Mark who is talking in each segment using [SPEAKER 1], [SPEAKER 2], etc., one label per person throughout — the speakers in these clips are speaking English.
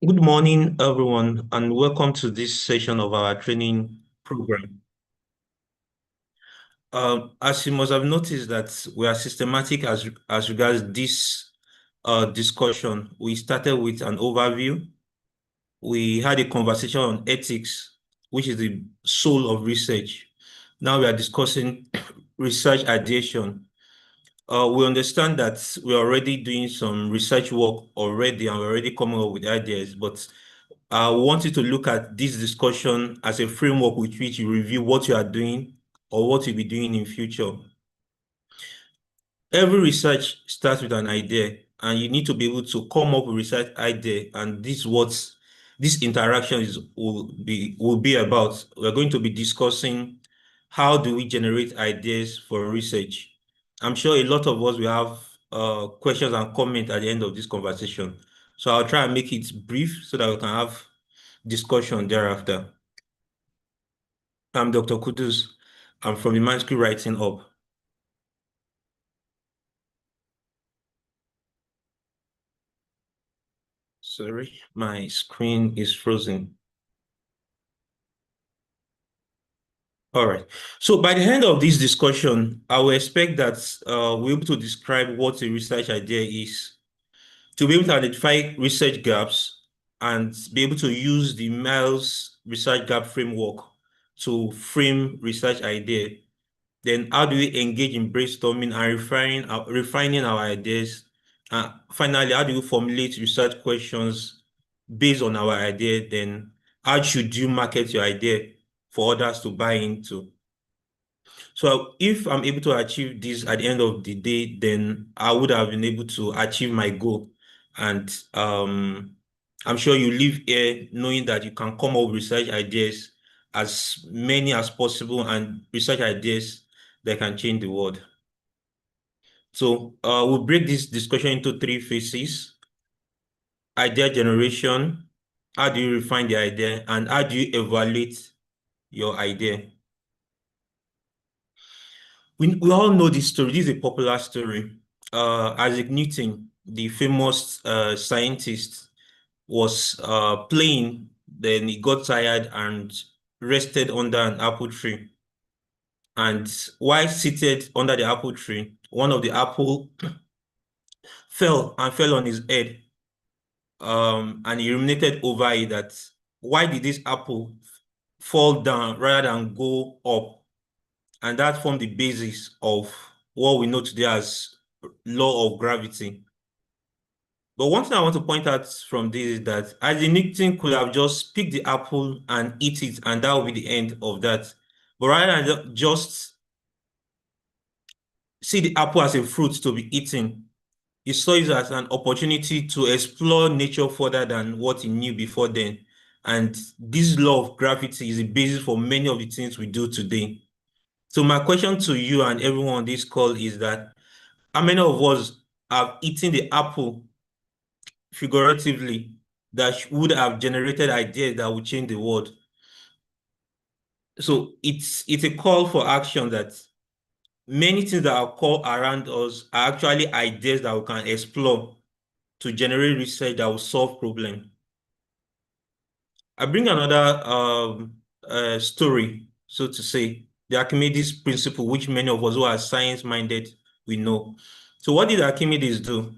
[SPEAKER 1] Good morning, everyone, and welcome to this session of our training program. As you must have noticed that we are systematic as regards this discussion. We started with an overview. We had a conversation on ethics, which is the soul of research. Now we are discussing research ideation. We understand that we're already doing some research work already, and we're already coming up with ideas, but I want you to look at this discussion as a framework with which you review what you are doing or what you'll be doing in future. Every research starts with an idea, and you need to be able to come up with research idea, and this is what this interaction will be about. We're going to be discussing how do we generate ideas for research. I'm sure a lot of us will have questions and comments at the end of this conversation. So I'll try and make it brief so that we can have discussion thereafter. I'm Dr. Kudus. I'm from the Manuscript Writing Hub. Sorry, my screen is frozen. All right. So by the end of this discussion, I will expect that we're able to describe what a research idea is, to be able to identify research gaps and be able to use the Miles research gap framework to frame research idea. Then how do we engage in brainstorming and refining our ideas? Finally, how do you formulate research questions based on our idea? Then how should you market your idea for others to buy into? So if I'm able to achieve this at the end of the day, then I would have been able to achieve my goal. And I'm sure you live here knowing that you can come up with research ideas as many as possible and research ideas that can change the world. So we'll break this discussion into three phases: idea generation, how do you refine the idea, and how do you evaluate your idea? We all know this story. This is a popular story. Isaac Newton, the famous scientist, was playing, then he got tired and rested under an apple tree. And while seated under the apple tree, one of the apple fell on his head. And he ruminated over it that why did this apple fall down rather than go up? And that formed the basis of what we know today as law of gravity. But one thing I want to point out from this is that Isaac Newton could have just picked the apple and eat it, and that would be the end of that. But rather than just see the apple as a fruit to be eaten, he saw it as an opportunity to explore nature further than what he knew before then. And this law of gravity is the basis for many of the things we do today. So my question to you and everyone on this call is that how many of us have eaten the apple figuratively that would have generated ideas that would change the world? So it's a call for action that many things that are called around us are actually ideas that we can explore to generate research that will solve problems. I bring another story, so to say, the Archimedes principle, which many of us who are science-minded we know. So what did Archimedes do?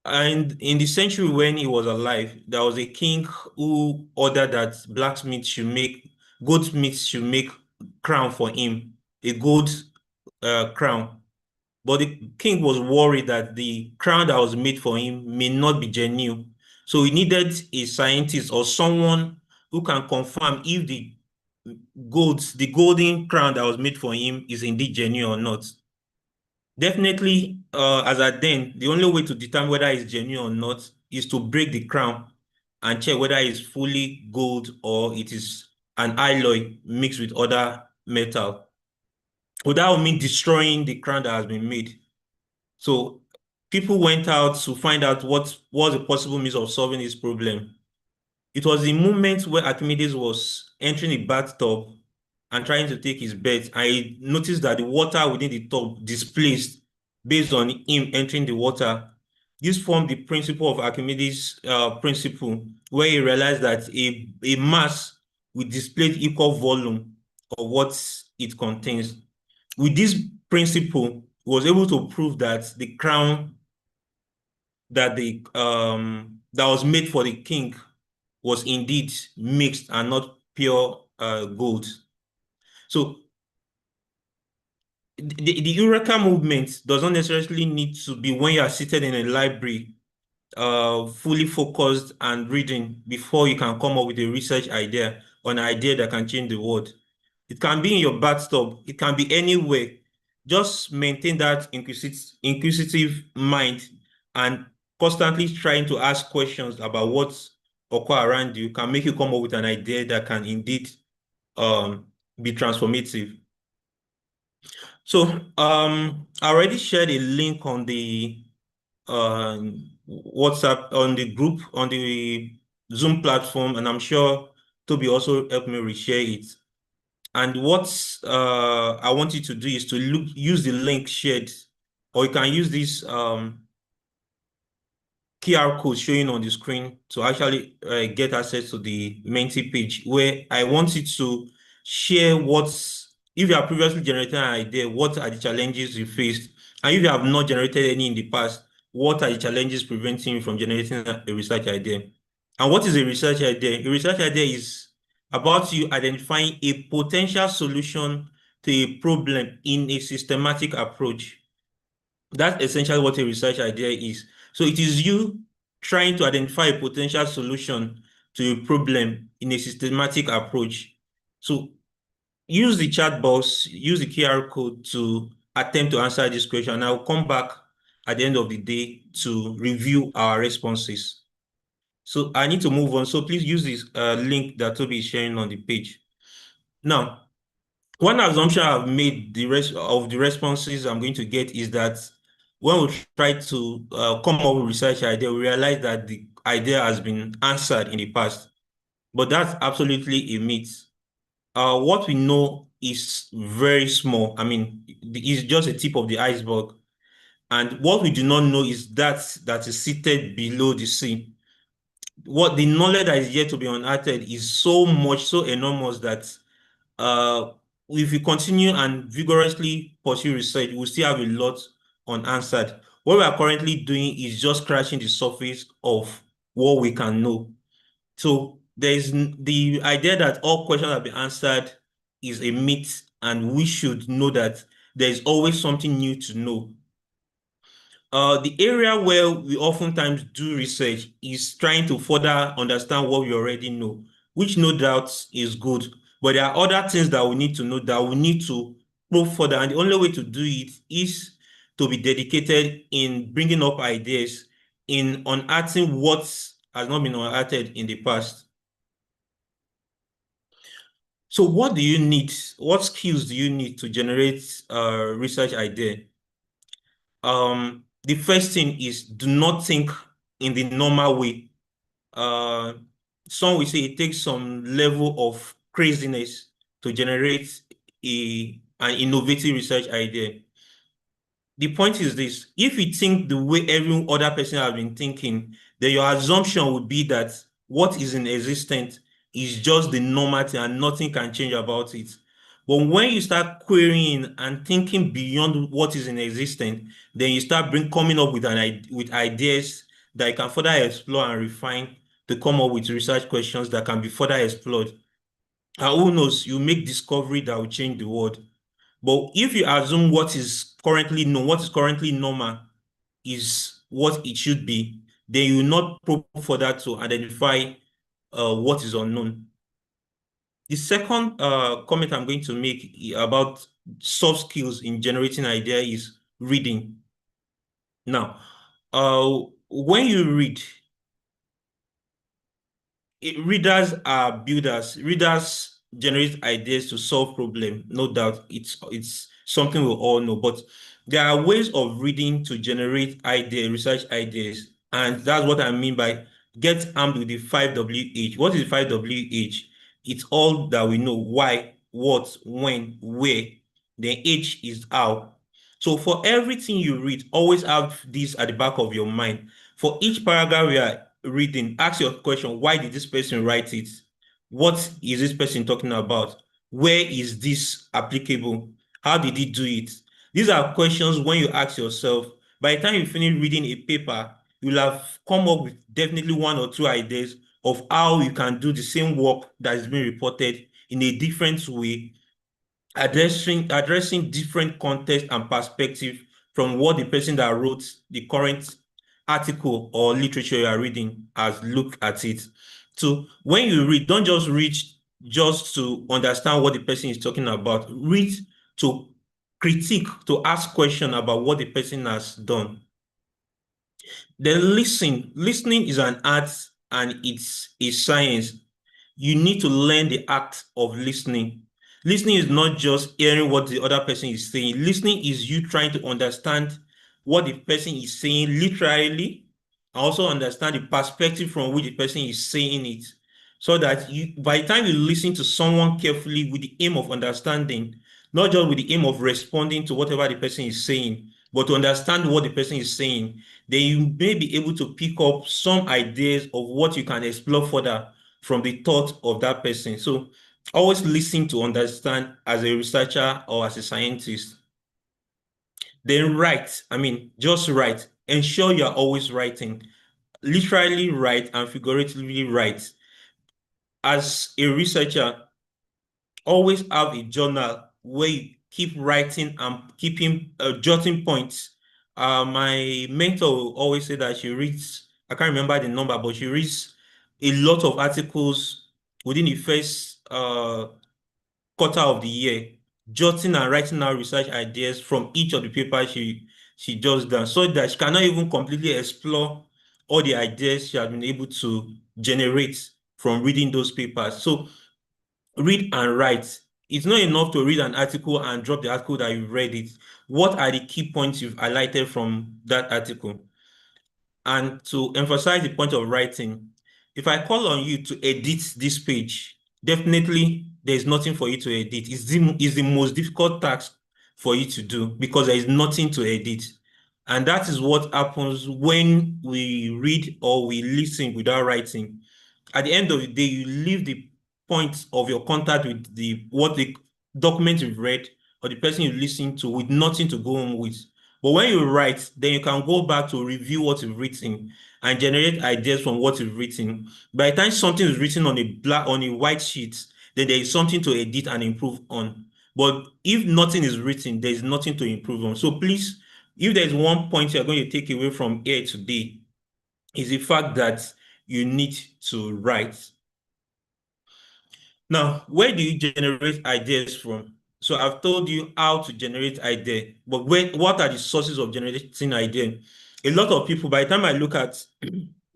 [SPEAKER 1] And in the century when he was alive, there was a king who ordered that goldsmiths should make crown for him, a gold crown. But the king was worried that the crown that was made for him may not be genuine. So he needed a scientist or someone who can confirm if the golden crown that was made for him is indeed genuine or not. Definitely, as at then, the only way to determine whether it's genuine or not is to break the crown and check whether it's fully gold or it is an alloy mixed with other metal. Well, that would mean destroying the crown that has been made. So people went out to find out what was the possible means of solving this problem. It was the moment where Archimedes was entering the bathtub and trying to take his bath. I noticed that the water within the tub displaced based on him entering the water. This formed the principle of Archimedes' principle, where he realized that a mass will display equal volume of what it contains. With this principle, he was able to prove that the crown that was made for the king was indeed mixed and not pure gold. So the Eureka movement does not necessarily need to be when you are seated in a library, fully focused and reading before you can come up with a research idea or an idea that can change the world. It can be in your bathtub. It can be anywhere. Just maintain that inquisitive mind and constantly trying to ask questions about what's occur around you can make you come up with an idea that can indeed um, be transformative. So I already shared a link on the WhatsApp on the group on the Zoom platform, and I'm sure Toby also helped me reshare it. And what I want you to do is to use the link shared, or you can use this QR code showing on the screen to actually get access to the Menti page, where I want you to share if you have previously generated an idea, what are the challenges you faced? And if you have not generated any in the past, what are the challenges preventing you from generating a research idea? And what is a research idea? A research idea is about you identifying a potential solution to a problem in a systematic approach. That's essentially what a research idea is. So it is you trying to identify a potential solution to a problem in a systematic approach. So use the chat box, use the QR code to attempt to answer this question. And I'll come back at the end of the day to review our responses. So I need to move on. So please use this link that Toby is sharing on the page. Now, one assumption I've made the rest of the responses I'm going to get is that when we try to come up with research idea, we realize that the idea has been answered in the past. But that's absolutely a myth. What we know is very small. I mean, it's just a tip of the iceberg. And what we do not know is that is seated below the sea. What the knowledge that is yet to be unearthed is so much, so enormous that uh, if we continue and vigorously pursue research, we'll still have a lot unanswered. What we are currently doing is just scratching the surface of what we can know. So there's the idea that all questions have been answered is a myth, and we should know that there's always something new to know. The area where we oftentimes do research is trying to further understand what we already know, which no doubt is good. But there are other things that we need to know that we need to probe further. And the only way to do it is to be dedicated in bringing up ideas, in unearthing what has not been unearthed in the past. So what do you need? What skills do you need to generate a research idea? The first thing is do not think in the normal way. Uh, some will say it takes some level of craziness to generate an innovative research idea. The point is this: if you think the way every other person has been thinking, then your assumption would be that what is in existence is just the normal thing and nothing can change about it. But when you start querying and thinking beyond what is in existence, then you start coming up with with ideas that you can further explore and refine to come up with research questions that can be further explored. And who knows, you make discovery that will change the world. But if you assume what is currently known, what is currently normal is what it should be, then you will not probe further to identify what is unknown. The second comment I'm going to make about soft skills in generating idea is reading. Now, when you read, readers are builders. Readers generate ideas to solve problem. No doubt, it's something we all know. But there are ways of reading to generate research ideas, and that's what I mean by get armed with the 5 WH. What is 5 WH? It's all that we know: why, what, when, where. Then H is how. So for everything you read, always have this at the back of your mind. For each paragraph you are reading, ask your question, why did this person write it? What is this person talking about? Where is this applicable? How did he do it? These are questions when you ask yourself. By the time you finish reading a paper, you'll have come up with definitely one or two ideas of how you can do the same work that is being reported in a different way, addressing different context and perspective from what the person that wrote the current article or literature you are reading has looked at it. So when you read, don't just read just to understand what the person is talking about. Read to critique, to ask questions about what the person has done. Then listen. Listening is an art and it's a science. You need to learn the act of listening. Listening is not just hearing what the other person is saying. Listening is you trying to understand what the person is saying literally, and also understand the perspective from which the person is saying it. So that you, by the time you listen to someone carefully with the aim of understanding, not just with the aim of responding to whatever the person is saying, but to understand what the person is saying, then you may be able to pick up some ideas of what you can explore further from the thought of that person. So always listen to understand as a researcher or as a scientist. Then write. I mean, just write. Ensure you're always writing. Literally write and figuratively write. As a researcher, always have a journal where you keep writing and keeping jotting points. My mentor will always say that she reads, I can't remember the number, but she reads a lot of articles within the first quarter of the year, jotting and writing out research ideas from each of the papers she just done, so that she cannot even completely explore all the ideas she has been able to generate from reading those papers. So read and write. It's not enough to read an article and drop the article that you've read it. What are the key points you've highlighted from that article? And to emphasize the point of writing, if I call on you to edit this page, definitely there's nothing for you to edit. It's the most difficult task for you to do because there is nothing to edit. And that is what happens when we read or we listen without writing. At the end of the day, you leave the point of your contact with the document you've read or the person you listen to with nothing to go home with. But when you write, then you can go back to review what you've written and generate ideas from what you've written. By the time something is written on a white sheet, then there is something to edit and improve on. But if nothing is written, there is nothing to improve on. So please, if there is one point you're going to take away from here today, is the fact that you need to write. Now, where do you generate ideas from? So I've told you how to generate idea, but what are the sources of generating idea? A lot of people, by the time I look at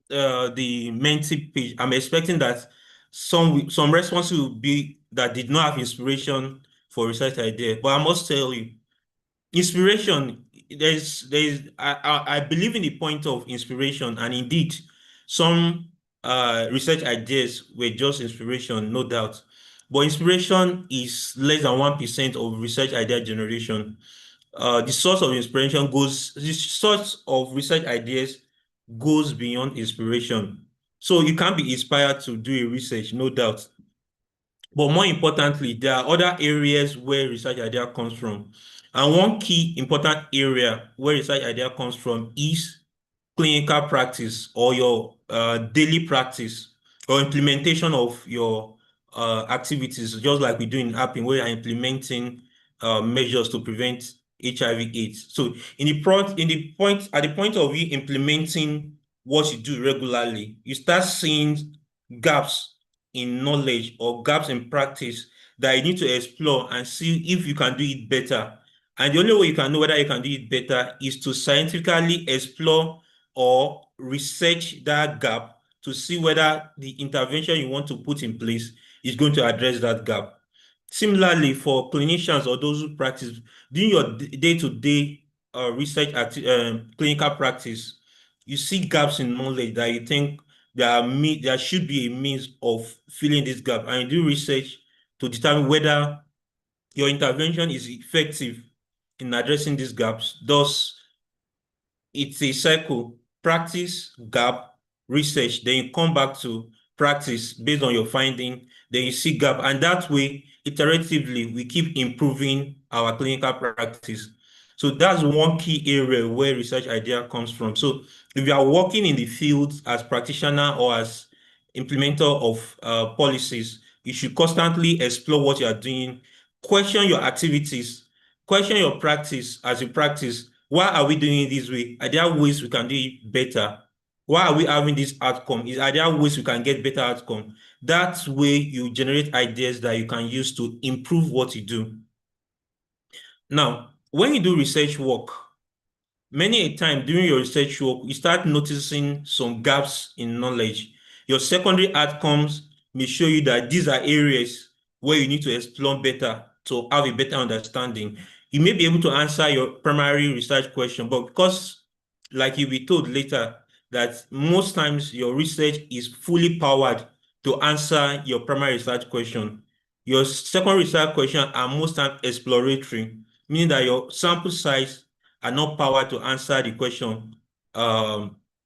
[SPEAKER 1] the Menti page, I'm expecting that some responses will be that did not have inspiration for research idea. But I must tell you, inspiration, there's I believe in the point of inspiration, and indeed some research ideas were just inspiration, no doubt, but inspiration is less than 1% of research idea generation. The source of research ideas goes beyond inspiration. So you can be inspired to do a research, no doubt, but more importantly, there are other areas where research idea comes from. And one key important area where research idea comes from is clinical practice or your daily practice or implementation of your activities, just like we do in APIN, where you're implementing measures to prevent HIV/AIDS. So at the point of you implementing what you do regularly, you start seeing gaps in knowledge or gaps in practice that you need to explore and see if you can do it better. And the only way you can know whether you can do it better is to scientifically explore or research that gap to see whether the intervention you want to put in place is going to address that gap. Similarly, for clinicians or those who practice, doing your day-to-day clinical practice, you see gaps in knowledge that you think there should be a means of filling this gap, and you do research to determine whether your intervention is effective in addressing these gaps. Thus, it's a cycle: practice, gap, research, then you come back to practice based on your finding, then you see gap, and that way, iteratively, we keep improving our clinical practice. So that's one key area where research idea comes from. So if you are working in the field as practitioner or as implementer of policies, you should constantly explore what you are doing, question your activities, question your practice as you practice. Why are we doing it this way? Are there ways we can do it better? Why are we having this outcome? Are there ways we can get better outcome? That way you generate ideas that you can use to improve what you do. Now, when you do research work, many a time during your research work, you start noticing some gaps in knowledge. Your secondary outcomes may show you that these are areas where you need to explore better to have a better understanding. You may be able to answer your primary research question, but because, like you'll be told later, that most times your research is fully powered to answer your primary research question. Your secondary research question are most times exploratory, meaning that your sample size are not powered to answer the question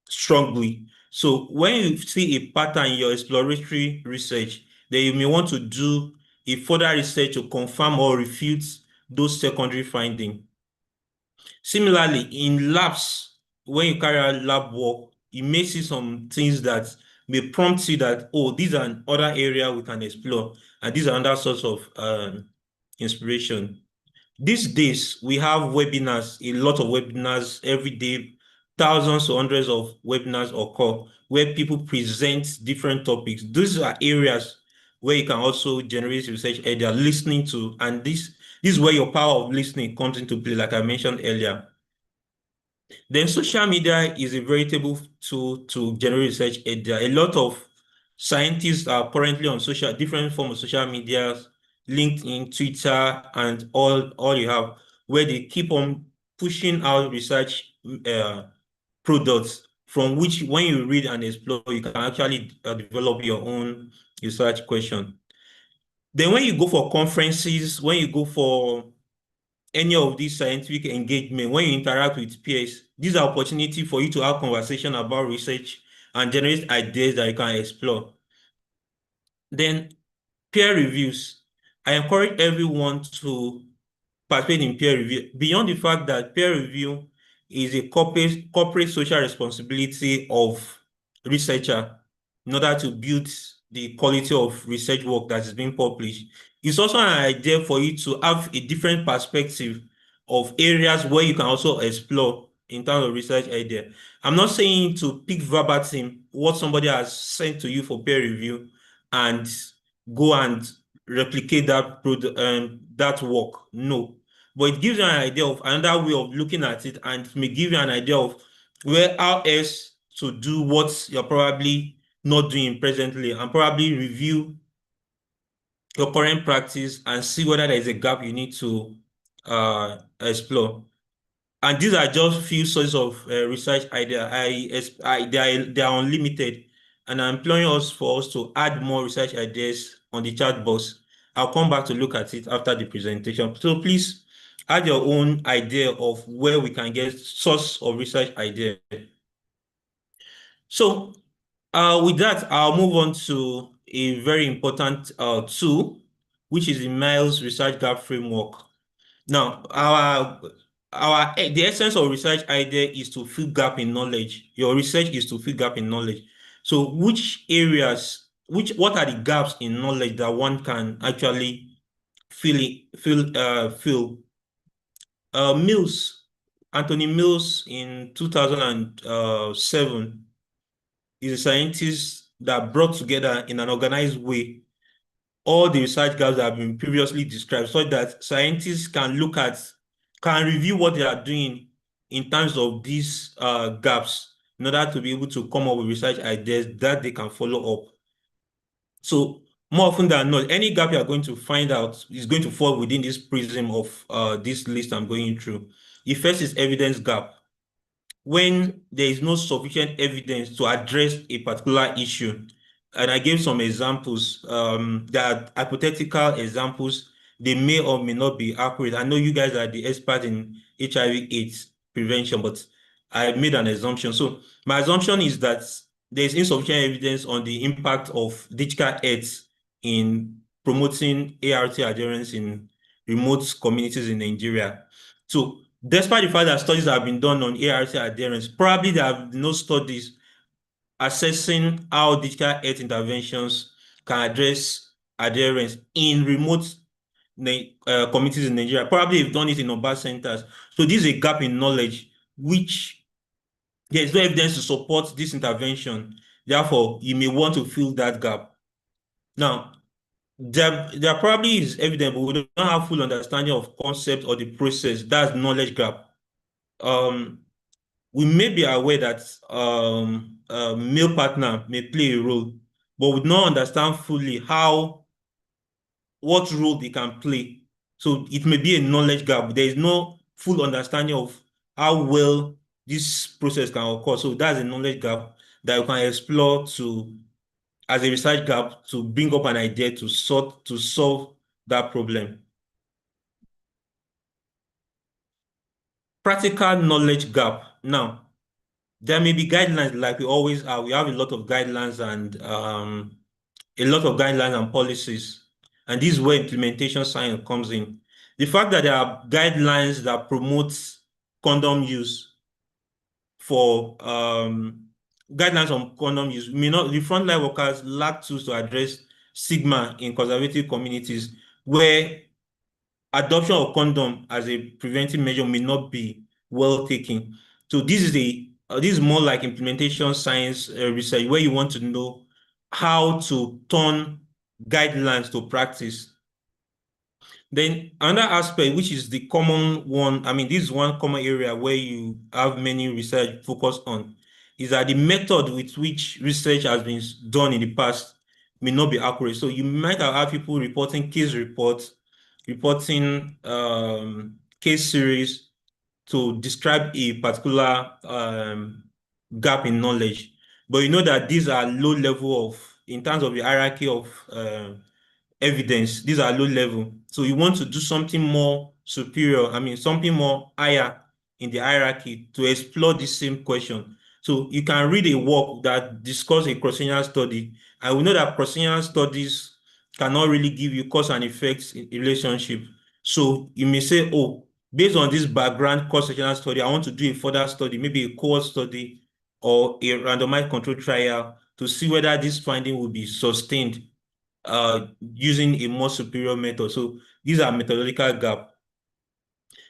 [SPEAKER 1] strongly. So when you see a pattern in your exploratory research, then you may want to do a further research to confirm or refute those secondary findings. Similarly, in labs, when you carry out lab work, you may see some things that may prompt you that, oh, these are other area we can explore, and these are other sorts of inspiration. These days, we have webinars, a lot of webinars every day, thousands or hundreds of webinars occur where people present different topics. These are areas where you can also generate research idea, listening to, and this is where your power of listening comes into play, like I mentioned earlier. Then social media is a veritable tool to generate research idea. A lot of scientists are currently on different forms of social media, LinkedIn, Twitter, and all you have, where they keep on pushing out research products from which, when you read and explore, you can actually develop your own research question. Then when you go for conferences, when you go for any of these scientific engagement, when you interact with peers, these are opportunity for you to have conversation about research and generate ideas that you can explore. Then peer reviews. I encourage everyone to participate in peer review. Beyond the fact that peer review is a corporate social responsibility of researcher in order to build the quality of research work that is being published, it's also an idea for you to have a different perspective of areas where you can also explore in terms of research idea. I'm not saying to pick verbatim what somebody has sent to you for peer review and go and replicate that work. No, but it gives you an idea of another way of looking at it, and may give you an idea of how else to do what you're probably not doing presently, and probably review your current practice and see whether there is a gap you need to explore. And these are just few sources of research idea. They are unlimited, and I'm imploring us for us to add more research ideas on the chat box. I'll come back to look at it after the presentation. So please add your own idea of where we can get source of research idea. So with that, I'll move on to a very important tool, which is the Miles Research Gap Framework. Now, the essence of research idea is to fill gap in knowledge. Your research is to fill gap in knowledge. So, what are the gaps in knowledge that one can actually fill? Mills, Anthony Mills, in 2007, is a scientist that brought together in an organized way all the research gaps that have been previously described, so that scientists can review what they are doing in terms of these gaps in order to be able to come up with research ideas that they can follow up. So more often than not, any gap you are going to find out is going to fall within this prism of this list I'm going through. The first is evidence gap. When there is no sufficient evidence to address a particular issue, and I gave some examples, that hypothetical examples they may or may not be accurate. I know you guys are the expert in HIV/AIDS prevention, but I made an assumption. So my assumption is that there is insufficient evidence on the impact of digital health in promoting ART adherence in remote communities in Nigeria. So despite the fact that studies have been done on ART adherence, probably there have no studies assessing how digital health interventions can address adherence in remote communities in Nigeria. Probably they've done it in urban centers. So this is a gap in knowledge, which there is no evidence to support this intervention. Therefore, you may want to fill that gap. Now, there probably is evidence, but we don't have full understanding of concept or the process. That's knowledge gap. Um, we may be aware that a male partner may play a role, but we don't understand fully what role they can play. So it may be a knowledge gap. There is no full understanding of how well this process can occur. So that's a knowledge gap that you can explore to as a research gap to bring up an idea to solve that problem. Practical knowledge gap. Now, there may be guidelines like we always are. We have a lot of guidelines and policies, and this is where implementation science comes in. The fact that there are guidelines that promote condom use for guidelines on condom use may not the frontline workers lack tools to address stigma in conservative communities where adoption of condom as a preventive measure may not be well taken. So this is more like implementation science research where you want to know how to turn guidelines to practice. Then another aspect, which is the common one, I mean, this is one common area where you have many research focused on, is that the method with which research has been done in the past may not be accurate. So you might have people reporting case reports, reporting case series to describe a particular gap in knowledge. But you know that these are low level in terms of the hierarchy of evidence, these are low level. So you want to do something more superior, I mean, something more higher in the hierarchy to explore the same question. So you can read a work that discuss a cross-sectional study, and we know that cross-sectional studies cannot really give you cause and effects in a relationship. So you may say, oh, based on this background cross-sectional study, I want to do a further study, maybe a cohort study or a randomized control trial to see whether this finding will be sustained using a more superior method. So these are methodological gap.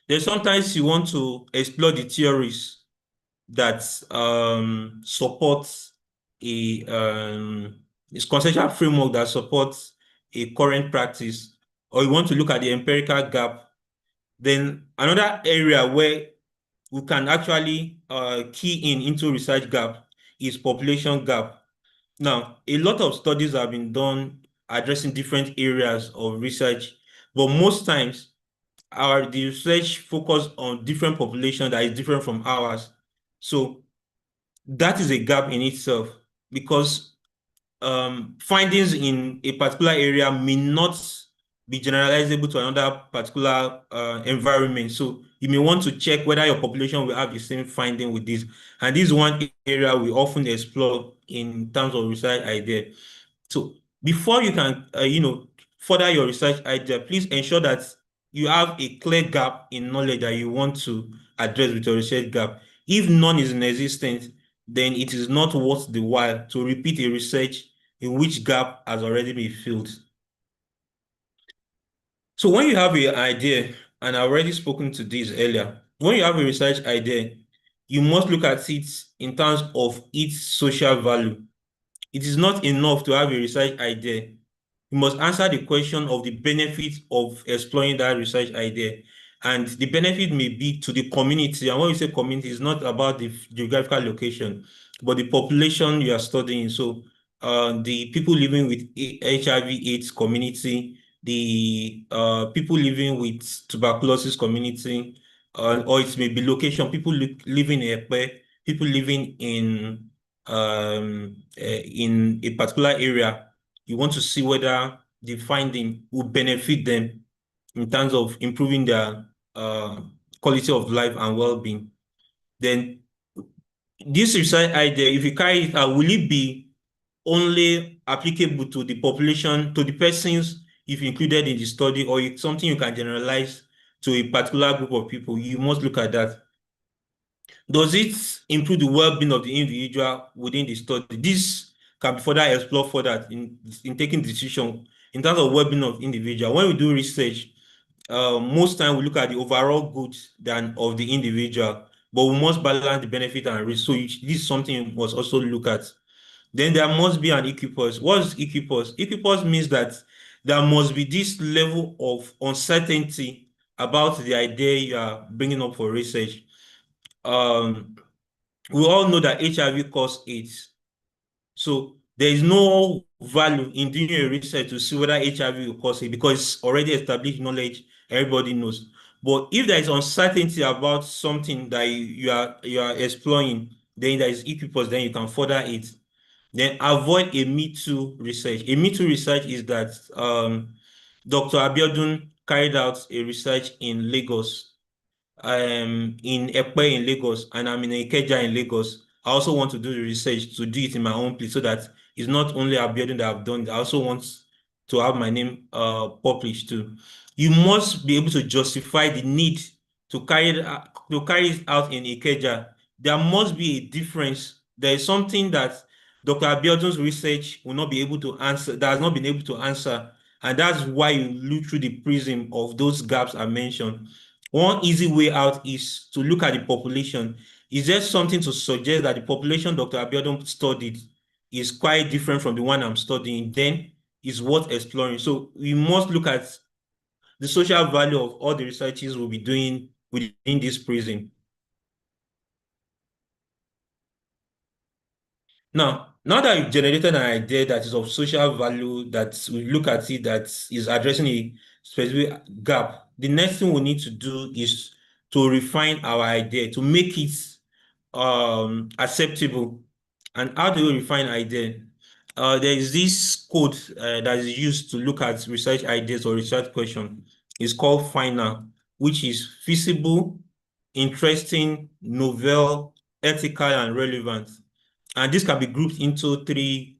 [SPEAKER 1] Then sometimes you want to explore the theories that support a conceptual framework that supports a current practice, or you want to look at the empirical gap. Then another area where we can actually key into research gap is population gap. Now, a lot of studies have been done addressing different areas of research, but most times the research focus on different population that is different from ours. So that is a gap in itself because findings in a particular area may not be generalizable to another particular environment. So you may want to check whether your population will have the same finding with this. And this is one area we often explore in terms of research idea. So before you can, further your research idea, please ensure that you have a clear gap in knowledge that you want to address with your research gap. If none is in existence, then it is not worth the while to repeat a research in which gap has already been filled. So when you have an idea, and I've already spoken to this earlier, when you have a research idea, you must look at it in terms of its social value. It is not enough to have a research idea. You must answer the question of the benefit of exploring that research idea. And the benefit may be to the community. And when we say community, it's not about the geographical location, but the population you are studying. So the people living with HIV/AIDS community, the people living with tuberculosis community, or it may be location, people living in Epe, people living in a particular area. You want to see whether the finding will benefit them. in terms of improving their quality of life and well-being, then this research idea, if you carry it out, will it be only applicable to the population, to the persons if included in the study, or it's something you can generalize to a particular group of people? You must look at that. Does it improve the well-being of the individual within the study? This can be further explored further in taking decision in terms of well-being of individual. When we do research, most time we look at the overall good than of the individual, but we must balance the benefit and risk. So this is something you must also look at. Then there must be an equipoise. What is equipoise? Equipoise means that there must be this level of uncertainty about the idea you are bringing up for research. Um, we all know that HIV causes AIDS. So there is no value in doing a research to see whether HIV will cause it because it's already established knowledge, everybody knows. But if there is uncertainty about something that you are exploring, then there is equipoise, then you can further it. Then avoid a Me Too research. A Me Too research is that Dr. Abiodun carried out a research in Lagos, in Epe in Lagos, and I'm in Ikeja in Lagos. I also want to do the research to do it in my own place so that it's not only Abiodun that I've done it. I also want to have my name published too. You must be able to justify the need to carry it out in Ikeja. There must be a difference. There is something that Dr. Abiodun's research will not be able to answer, that has not been able to answer. And that's why you look through the prism of those gaps I mentioned. One easy way out is to look at the population. Is there something to suggest that the population Dr. Abiodun studied is quite different from the one I'm studying? Then it's worth exploring. So we must look at the social value of all the researches we'll be doing within this prism. Now that you've generated an idea that is of social value, that we look at it, that is addressing a specific gap, the next thing we need to do is to refine our idea, to make it acceptable. And how do we refine idea? There is this code that is used to look at research ideas or research questions. It's called FINAL, which is feasible, interesting, novel, ethical, and relevant. And this can be grouped into three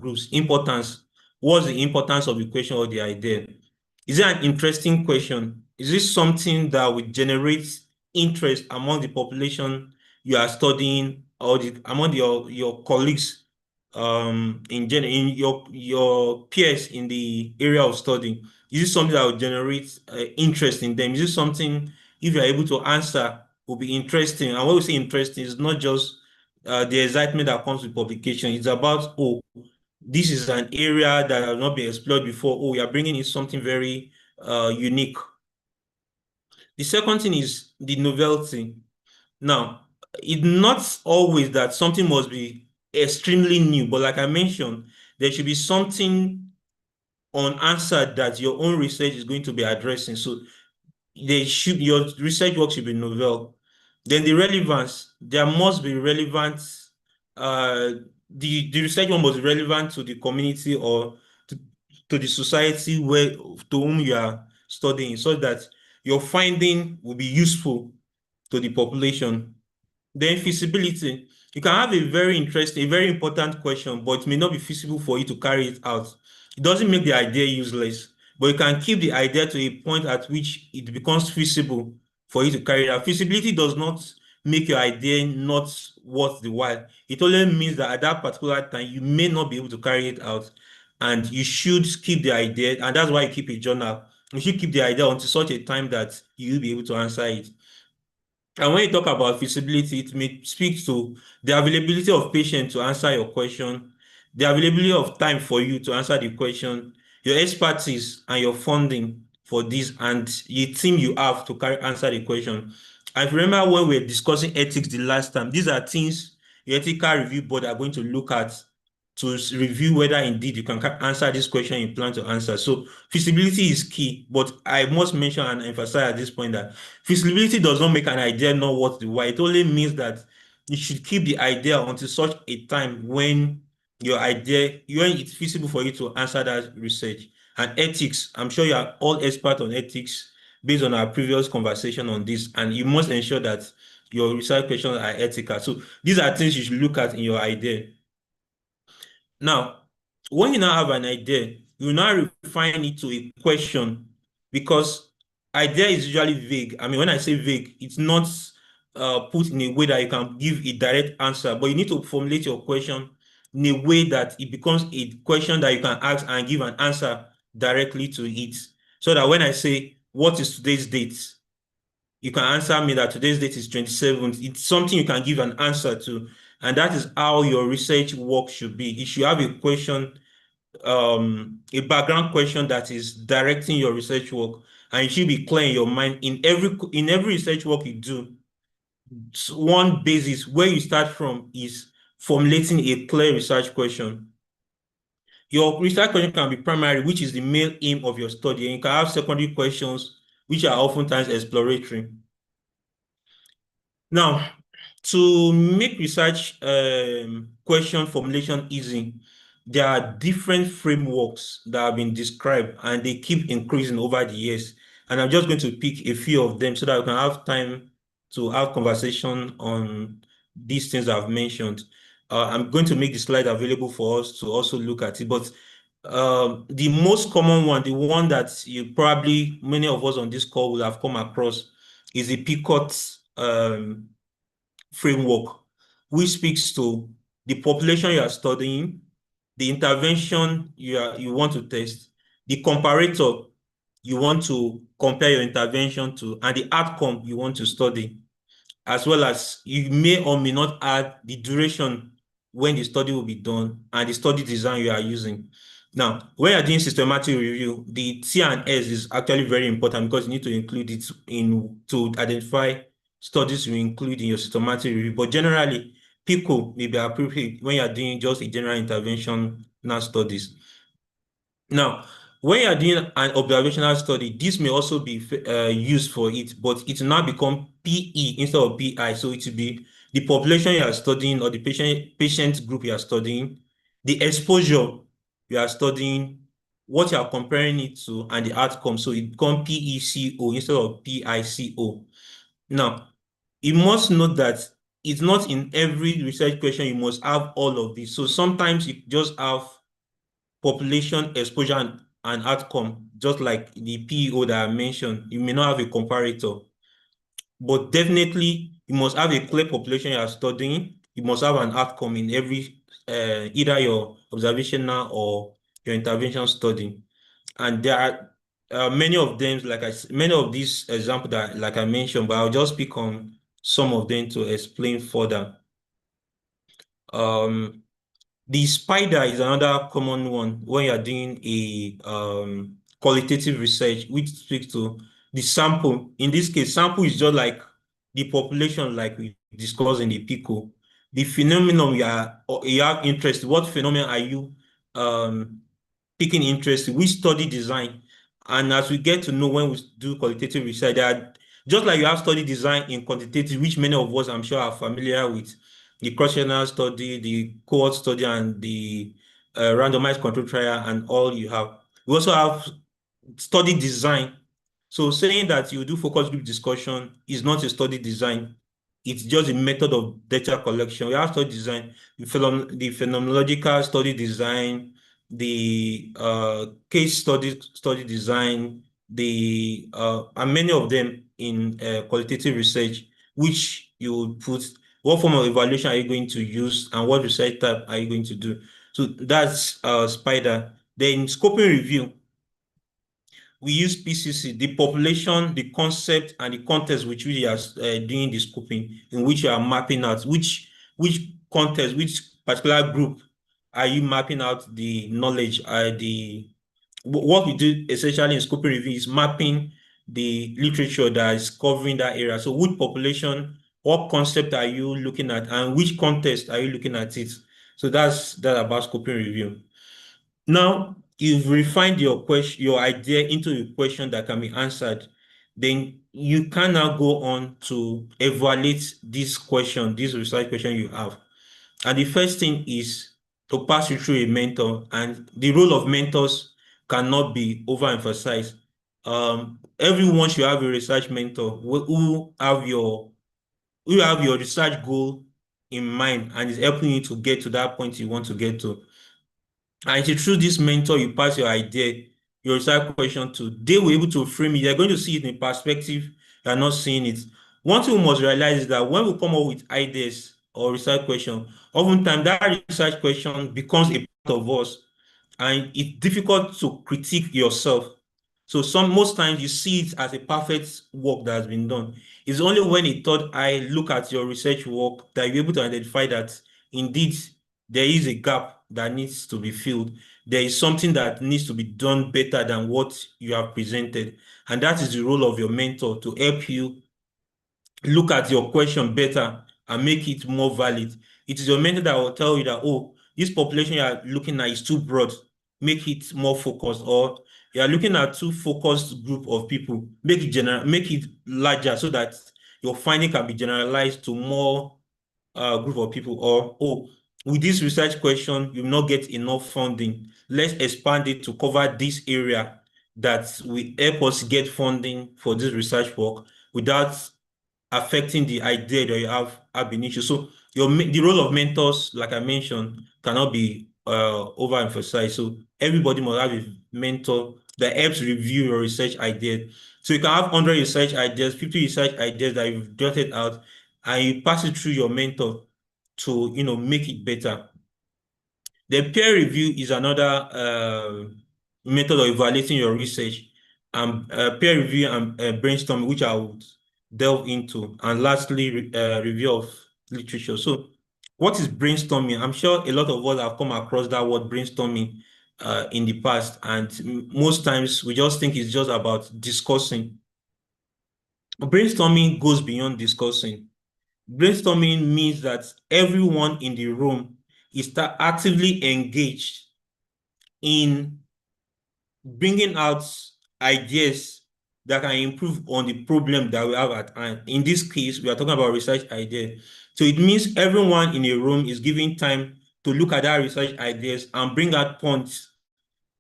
[SPEAKER 1] groups. Importance. What's the importance of the question or the idea? Is it an interesting question? Is this something that will generate interest among the population you are studying or among your colleagues in your peers in the area of study? Is this something that will generate interest in them? Is this something, if you're able to answer, will be interesting? And when we say interesting, it's not just the excitement that comes with publication. It's about, oh, this is an area that has not been explored before. Oh, we are bringing in something very unique. The second thing is the novelty. Now, it's not always that something must be extremely new, but like I mentioned, there should be something unanswered that your own research is going to be addressing. So your research work should be novel. Then the relevance, there must be relevant, uh the research one must be relevant to the community or to, to the society where to whom you are studying, so that your finding will be useful to the population. Then feasibility. You can have a very interesting, a very important question, but it may not be feasible for you to carry it out. It doesn't make the idea useless, but you can keep the idea to a point at which it becomes feasible for you to carry it out. Feasibility does not make your idea not worth the while. It only means that at that particular time, you may not be able to carry it out, and you should keep the idea, and that's why you keep a journal. You should keep the idea until such a time that you'll be able to answer it. And when you talk about feasibility, it may speak to the availability of patients to answer your question, the availability of time for you to answer the question, your expertise and your funding for this, and the team you have to answer the question. I remember when we were discussing ethics the last time, these are things the ethical review board are going to look at to review whether indeed you can answer this question you plan to answer. So feasibility is key, but I must mention and emphasize at this point that feasibility does not make an idea not worth the while. It only means that you should keep the idea until such a time when when it's feasible for you to answer that research. And ethics, I'm sure you are all expert on ethics based on our previous conversation on this, and you must ensure that your research questions are ethical. So these are things you should look at in your idea. Now, when you now have an idea, you now refine it to a question because idea is usually vague. I mean, when I say vague, it's not put in a way that you can give a direct answer, but you need to formulate your question in a way that it becomes a question that you can ask and give an answer directly to it. So that when I say, what is today's date? You can answer me that today's date is 27th. It's something you can give an answer to. And that is how your research work should be. You should have a question, a background question that is directing your research work. And it should be clear in your mind. In every research work you do, one basis where you start from is formulating a clear research question. Your research question can be primary, which is the main aim of your study, and you can have secondary questions, which are oftentimes exploratory. Now, to make research question formulation easy, there are different frameworks that have been described and they keep increasing over the years. And I'm just going to pick a few of them so that we can have time to have conversation on these things I've mentioned. I'm going to make the slide available for us to also look at it. But the most common one, the one that you probably many of us on this call will have come across, is the PICOT framework, which speaks to the population you are studying, the intervention you want to test, the comparator you want to compare your intervention to, and the outcome you want to study, as well as you may or may not add the duration when the study will be done and the study design you are using. Now, when you're doing systematic review, the T and S is actually very important because you need to include it in to identify studies you include in your systematic review. But generally, PICO may be appropriate when you're doing just a general intervention studies. Now, when you're doing an observational study, this may also be used for it, but it will now become PE instead of PI. So it will be the population you are studying or the patient group you are studying, the exposure you are studying, what you are comparing it to, and the outcome. So it becomes PECO instead of PICO. Now, you must note that it's not in every research question you must have all of this. So sometimes you just have population exposure and outcome, just like the PEO that I mentioned. You may not have a comparator, but definitely you must have a clear population you are studying. You must have an outcome in every either your observational or your intervention study. And there are many of them, many of these examples that, like I mentioned, but I'll just pick on some of them to explain further. Um, The spider is another common one when you're doing a qualitative research, which speaks to the sample. In this case, sample is just like the population, like we discussed in the PICO. The phenomenon you have interest. What phenomenon are you taking interest in? Which study design? And as we get to know when we do qualitative research, that just like you have study design in quantitative, which many of us I'm sure are familiar with, the cross-sectional study, the cohort study, and the randomized control trial, and all you have. We also have study design. So saying that you do focus group discussion is not a study design. It's just a method of data collection. We have study design, the phenomenological study design, the case study design, and many of them in qualitative research, which you would put what form of evaluation are you going to use and what research type are you going to do. So that's spider. Then scoping review, we use PCC, the population, the concept, and the context which we are doing the scoping, in which you are mapping out which context, which particular group are you mapping out the knowledge. What we do essentially in scoping review is mapping the literature that is covering that area. So which population, what concept are you looking at, and which context are you looking at it? So that's that about scoping review. Now you've refined your question, your idea into a question that can be answered. Then you can now go on to evaluate this question, this research question you have. And the first thing is to pass you through a mentor. And the role of mentors cannot be overemphasized. Everyone should have a research mentor who have your research goal in mind and is helping you to get to that point you want to get to. And it's through this mentor you pass your idea, your research question to, they will be able to frame it. They're going to see it in perspective. You're not seeing it. One thing we must realize is that when we come up with ideas or research question, oftentimes that research question becomes a part of us, and it's difficult to critique yourself. So most times you see it as a perfect work that has been done. It's only when a third eye look at your research work that you're able to identify that indeed there is a gap that needs to be filled. There is something that needs to be done better than what you have presented. And that is the role of your mentor to help you look at your question better and make it more valid. It is your mentor that will tell you that, oh, this population you are looking at is too broad, make it more focused, or you are looking at too focused group of people, make it larger so that your finding can be generalized to more group of people, or oh, with this research question, you will not get enough funding. Let's expand it to cover this area that will help us get funding for this research work without affecting the idea that you have been issued. So the role of mentors, like I mentioned, cannot be overemphasized. So everybody must have a mentor that helps review your research ideas. So you can have 100 research ideas, 50 research ideas that you've jotted out, and you pass it through your mentor to make it better. The peer review is another method of evaluating your research, and peer review and brainstorming, which I would delve into, and lastly, review of literature. So, what is brainstorming? I'm sure a lot of us have come across that word brainstorming in the past, and most times we just think it's just about discussing. Brainstorming goes beyond discussing. Brainstorming means that everyone in the room is actively engaged in bringing out ideas that can improve on the problem that we have at hand. In this case, we are talking about research idea. So it means everyone in a room is giving time to look at that research ideas and bring out points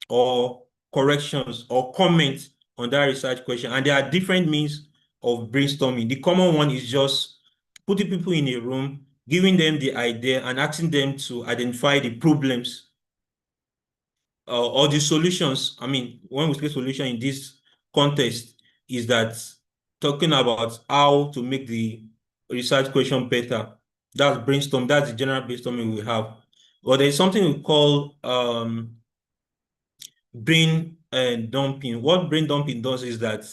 [SPEAKER 1] or corrections or comments on that research question. And there are different means of brainstorming. The common one is just putting people in a room, giving them the idea and asking them to identify the problems or the solutions. I mean, when we say solution in this context, is that talking about how to make the research question better. That's brainstorm. That's the general brainstorming we have. But there's something we call brain dumping. What brain dumping does is that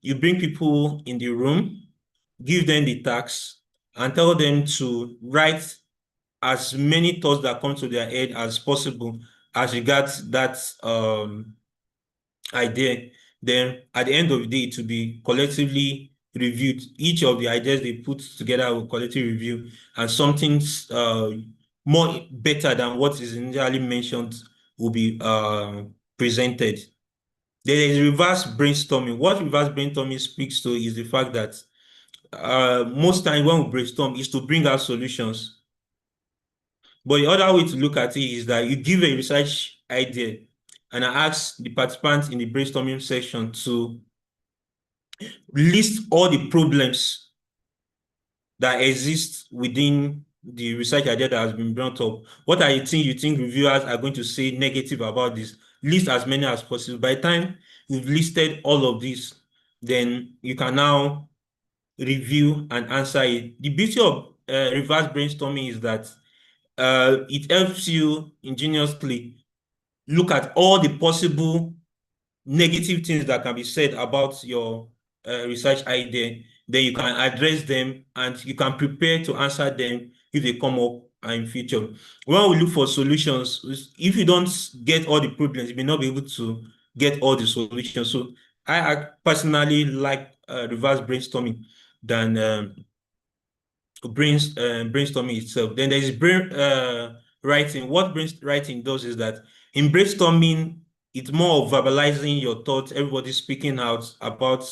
[SPEAKER 1] you bring people in the room, give them the task, and tell them to write as many thoughts that come to their head as possible as regards that idea. Then at the end of the day, to be collectively reviewed. Each of the ideas they put together will collectively review, and something more better than what is initially mentioned will be presented. There is reverse brainstorming. What reverse brainstorming speaks to is the fact that most times when we brainstorm is to bring out solutions. But the other way to look at it is that you give a research idea and I ask the participants in the brainstorming section to list all the problems that exist within the research idea that has been brought up. What are you think reviewers are going to say negative about this? List as many as possible. By the time you've listed all of this, then you can now review and answer it. The beauty of reverse brainstorming is that it helps you ingeniously look at all the possible negative things that can be said about your research idea. Then you can address them and you can prepare to answer them if they come up in future. When we look for solutions, if you don't get all the problems, you may not be able to get all the solutions. So I personally like reverse brainstorming than brainstorming itself. Then there is brain writing. What writing does is that in brainstorming, it's more of verbalizing your thoughts, everybody speaking out about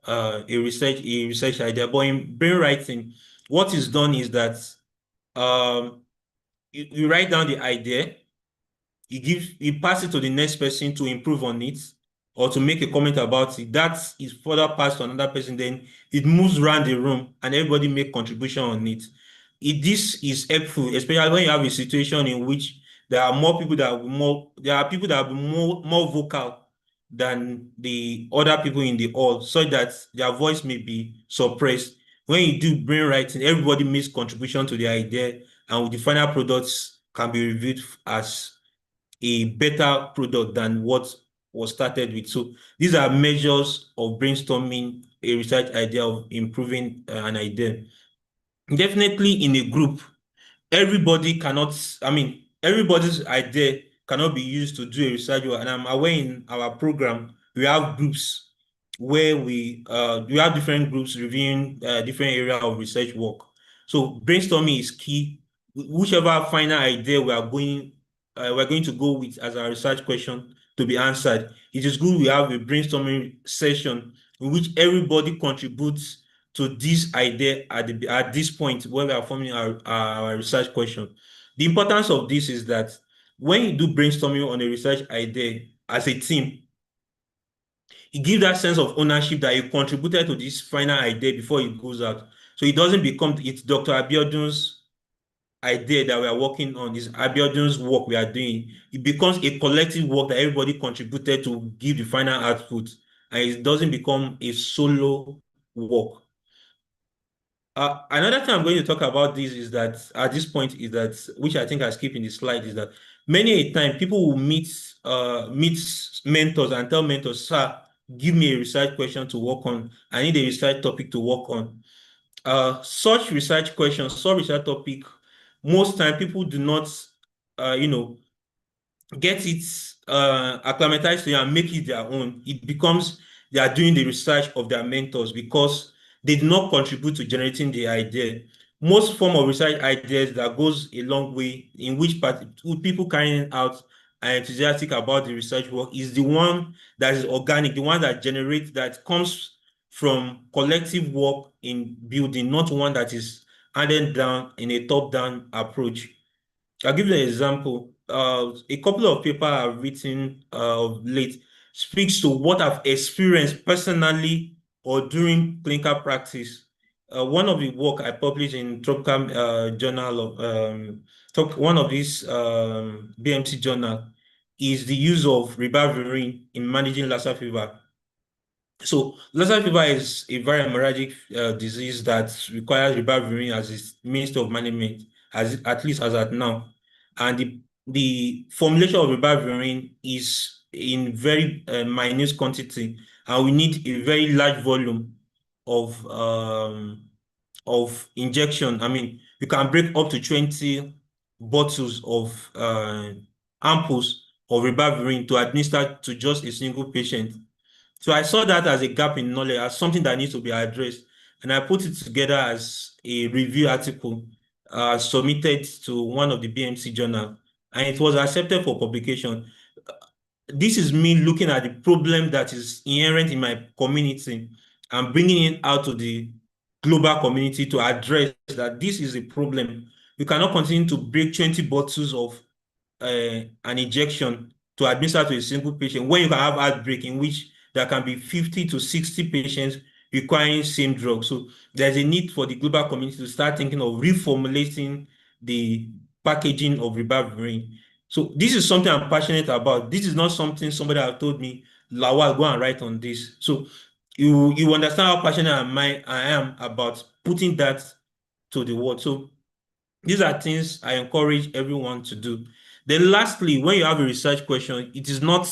[SPEAKER 1] a research idea. But in brain writing, what is done is that um, you write down the idea, he pass it to the next person to improve on it or to make a comment about it. That is further passed to another person. Then it moves around the room and everybody make contribution on it. This is helpful, especially when you have a situation in which there are people that will be more vocal than the other people in the hall, so that their voice may be suppressed. When you do brainwriting, everybody makes contribution to the idea, and the final products can be reviewed as a better product than what was started with. So these are measures of brainstorming a research idea, of improving an idea. Definitely in a group, everybody cannot, I mean, everybody's idea cannot be used to do a research work. And I'm aware in our program, we have groups where we have different groups reviewing different area of research work. So brainstorming is key. Whichever final idea we're going to go with as our research question to be answered, it is good we have a brainstorming session in which everybody contributes to this idea at this point where we are forming our research question. The importance of this is that when you do brainstorming on a research idea as a team, it gives that sense of ownership that you contributed to this final idea before it goes out. So it doesn't become it's Dr. Abiodun's idea that we are working on, this Abiodun's work we are doing. It becomes a collective work that everybody contributed to give the final output, and it doesn't become a solo work. Another thing I'm going to talk about this is that at this point is that, which I think I skipped in the slide, is that many a time people will meet mentors and tell mentors, sir, give me a research question to work on. I need a research topic to work on. Such research questions, such research topic, most time people do not, you know, get it acclimatized to it and make it their own. It becomes they are doing the research of their mentors because they do not contribute to generating the idea. Most form of research ideas that goes a long way in which people carrying out are enthusiastic about the research work is the one that is organic, the one that generates, that comes from collective work in building, not one that is handed down in a top-down approach. I'll give you an example. A couple of papers I've written of late speaks to what I've experienced personally or during clinical practice. One of the work I published in Tropical Journal of one of these BMC journal is the use of ribavirin in managing Lassa fever. So Lassa fever is a viral hemorrhagic disease that requires ribavirin as its means of management, at least as at now. And the formulation of ribavirin is in very minute quantity, and we need a very large volume of injection. I mean, you can break up to 20 bottles of ampoules of ribavirin to administer to just a single patient. So I saw that as a gap in knowledge, as something that needs to be addressed. And I put it together as a review article submitted to one of the BMC journal, and it was accepted for publication. This is me looking at the problem that is inherent in my community and bringing it out to the global community to address that this is a problem. You cannot continue to break 20 bottles of an injection to administer to a single patient when you can have outbreak in which there can be 50 to 60 patients requiring same drug. So there's a need for the global community to start thinking of reformulating the packaging of ribavirin. So this is something I'm passionate about. This is not something somebody have told me, Lawal, go and write on this. So you understand how passionate I am about putting that to the world. So these are things I encourage everyone to do. Then lastly, when you have a research question, it is not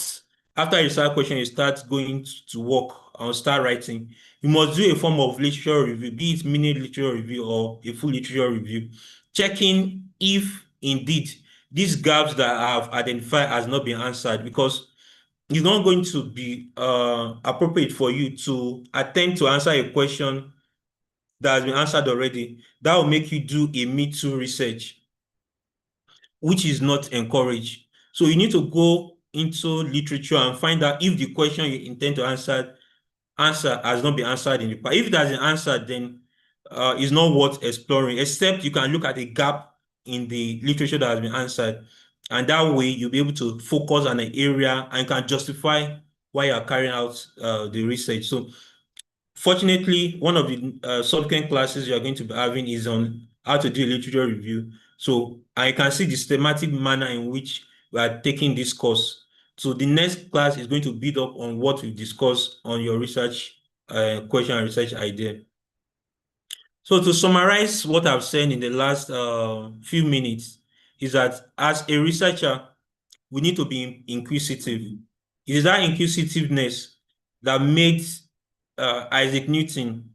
[SPEAKER 1] after a research question you start going to work or start writing. You must do a form of literature review, be it mini literature review or a full literature review, checking if indeed these gaps that I have identified has not been answered, because it's not going to be appropriate for you to attempt to answer a question that has been answered already. That will make you do a Me Too research, which is not encouraged. So you need to go into literature and find out if the question you intend to answer has not been answered in the past. If it hasn't answered, then it's not worth exploring, except you can look at a gap in the literature that has been answered. And that way you'll be able to focus on an area and can justify why you're carrying out the research. So fortunately, one of the subsequent classes you're going to be having is on how to do a literature review. So I can see the systematic manner in which we are taking this course. So the next class is going to build up on what we discussed on your research question and research idea. So to summarize what I've said in the last few minutes is that as a researcher, we need to be inquisitive. It is that inquisitiveness that made Isaac Newton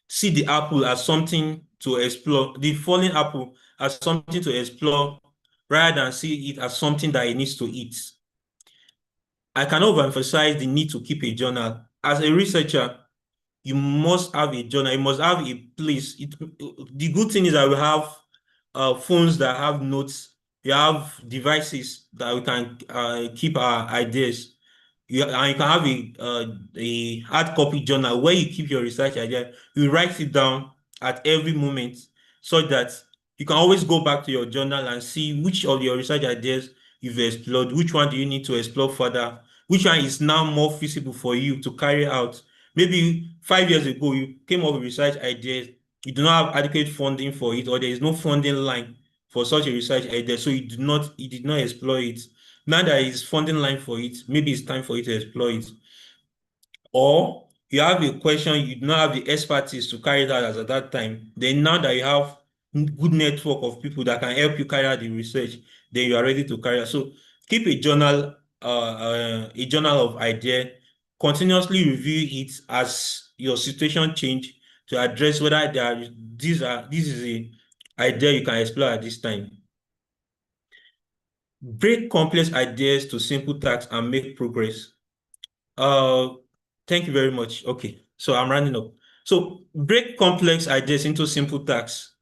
[SPEAKER 1] see the apple as something to explore, the falling apple as something to explore, rather than see it as something that he needs to eat. I can overemphasize the need to keep a journal. As a researcher, you must have a journal. You must have a place. The good thing is that we have phones that have notes. We have devices that we can keep our ideas. And you can have a hard copy journal where you keep your research idea. You write it down at every moment so that you can always go back to your journal and see which of your research ideas you've explored, which one do you need to explore further, which one is now more feasible for you to carry out. Maybe 5 years ago, you came up with research ideas, you do not have adequate funding for it, or there is no funding line for such a research idea, so you did not explore it. Now there is funding line for it, maybe it's time for you to explore it. Or you have a question, you do not have the expertise to carry it out as at that time. Then now that you have good network of people that can help you carry out the research, then you are ready to carry out. So keep a journal of idea, continuously review it as your situation change to address whether this is a idea you can explore at this time. Break complex ideas to simple tasks and make progress. Uh, Thank you very much. Okay, so I'm running up. So break complex ideas into simple tasks.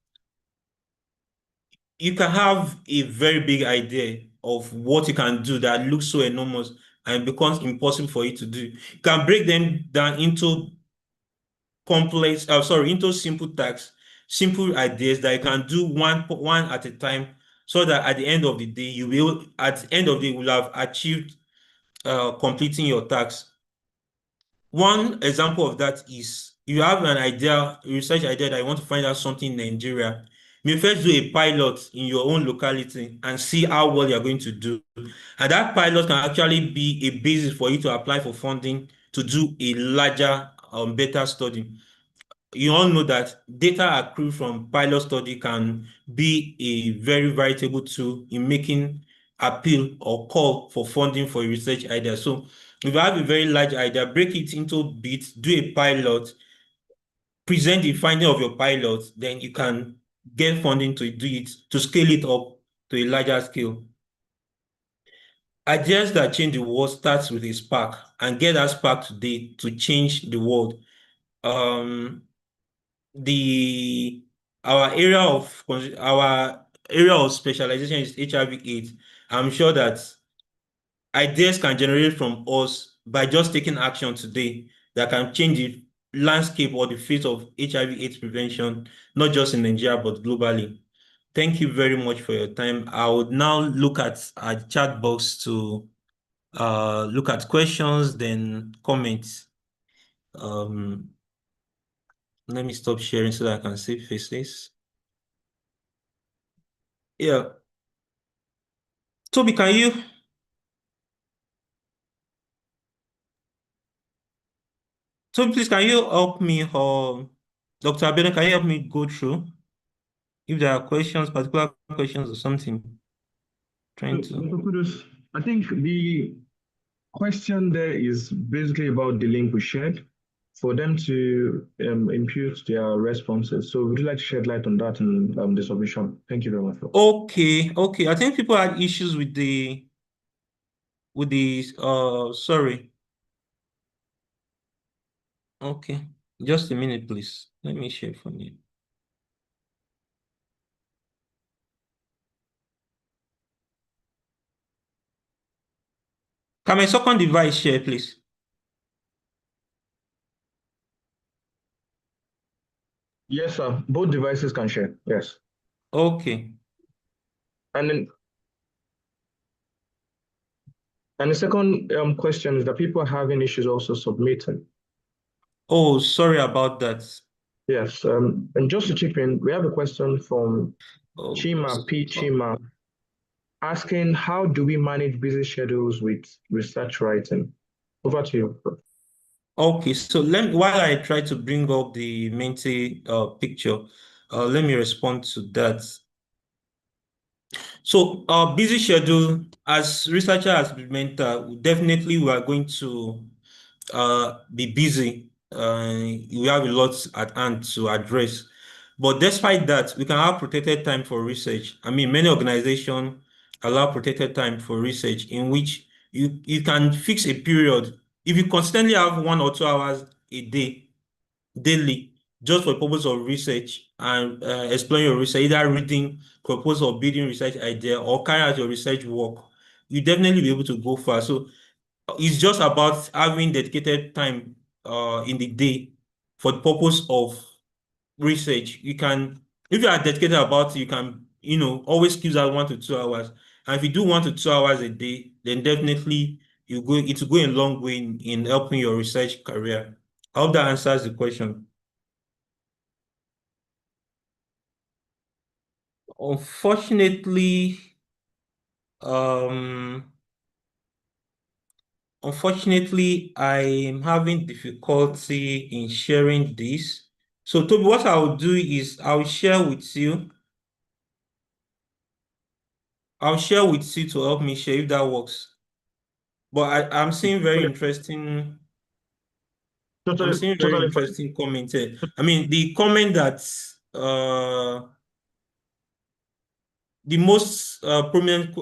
[SPEAKER 1] You can have a very big idea of what you can do that looks so enormous and becomes impossible for you to do. You can break them down into into simple tasks, simple ideas that you can do one at a time, so that at the end of the day, at the end of the day, you will have achieved completing your task. One example of that is you have an idea, a research idea that you want to find out something in Nigeria. You may first do a pilot in your own locality and see how well you're going to do. And that pilot can actually be a basis for you to apply for funding to do a larger, better study. You all know that data accrued from pilot study can be a very veritable tool in making appeal or call for funding for a research idea. So if you have a very large idea, break it into bits, do a pilot, present the finding of your pilot, then you can get funding to do it, to scale it up to a larger scale. Ideas that change the world starts with a spark, and get that spark today to change the world. Um, the our area of specialization is HIV/AIDS. I'm sure that ideas can generate from us by just taking action today that can change the landscape or the face of HIV/AIDS prevention, not just in Nigeria, but globally. Thank you very much for your time. I would now look at our chat box to look at questions, then comments. Um, Let me stop sharing so that I can see faces. Yeah. Toby, please, can you help me, or Dr. Abena, can you help me go through if there are questions, particular questions or something?
[SPEAKER 2] So,
[SPEAKER 1] Trying to.
[SPEAKER 2] Dr. Kudus, I think the question there is basically about the link we shared for them to impute their responses. So, would you like to shed light on that in the submission? Thank you very much.
[SPEAKER 1] Okay, okay. I think people had issues with the sorry. Okay. Just a minute, please. Let me share from you. Can my second device share, please?
[SPEAKER 2] Yes, sir. Both devices can share. Yes.
[SPEAKER 1] Okay.
[SPEAKER 2] And then and the second question is that people are having issues also submitting.
[SPEAKER 1] Oh, sorry about that.
[SPEAKER 2] Yes, and just to chip in, we have a question from
[SPEAKER 1] Oh,
[SPEAKER 2] Chima P. Chima asking how do we manage busy schedules with research writing? Over to you, Prof.
[SPEAKER 1] okay. So while I try to bring up the Menti picture, let me respond to that. So our busy schedule as researcher, as mentor, definitely we are going to be busy. We have a lot at hand to address. But despite that, we can have protected time for research. I mean, many organizations allow protected time for research in which you can fix a period. If you constantly have 1 or 2 hours a day, daily, just for the purpose of research and exploring your research, either reading, purpose of building research idea, or carry out your research work, you definitely be able to go far. So it's just about having dedicated time in the day for the purpose of research. You can, if you are dedicated about it, you can, always keep that 1 to 2 hours. And if you do 1 to 2 hours a day, then definitely it will go a long way in helping your research career. I hope that answers the question. Unfortunately, um, I'm having difficulty in sharing this. So, Toby, what I'll do is I'll share with you to help me share if that works. But I'm
[SPEAKER 2] Totally,
[SPEAKER 1] seeing very
[SPEAKER 2] totally fine.
[SPEAKER 1] interesting comment here. I mean, the comment that the most prominent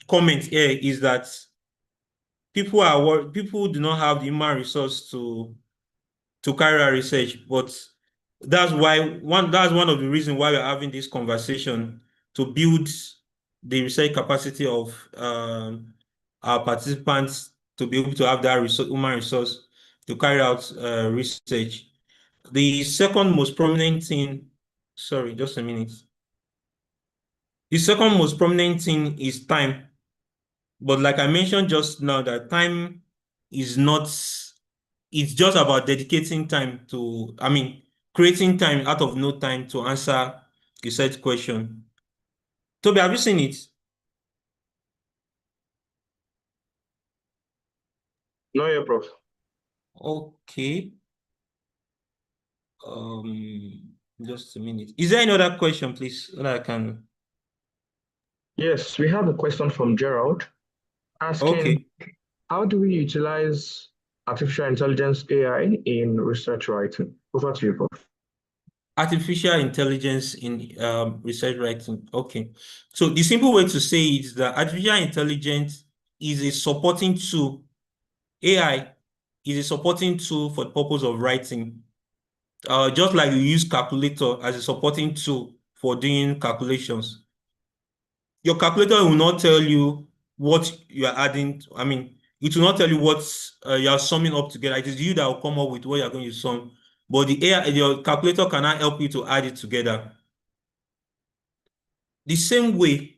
[SPEAKER 1] comment here is that people do not have the human resource to carry out research, but that's one of the reasons why we're having this conversation to build the research capacity of our participants to be able to have that human resource to carry out research. The second most prominent thing, sorry, just a minute. The second most prominent thing is time. But like I mentioned just now, that time is not, it's just about dedicating time to, I mean, creating time out of no time to answer a set question. Toby, have you seen it?
[SPEAKER 2] No, yeah, Prof.
[SPEAKER 1] Okay. Just a minute. Is there any other question, please, that I can?
[SPEAKER 2] Yes, we have a question from Gerald asking
[SPEAKER 1] Okay.
[SPEAKER 2] how do we utilize artificial intelligence AI in research writing? Over to you, Prof.
[SPEAKER 1] Artificial intelligence in research writing. Okay. So the simple way to say it is that artificial intelligence is a supporting tool. AI is a supporting tool for the purpose of writing. Just like you use calculator as a supporting tool for doing calculations. Your calculator will not tell you what you are adding. I mean, it will not tell you what you are summing up together. It is you that will come up with what you are going to sum. But the AI, your calculator cannot help you to add it together. The same way,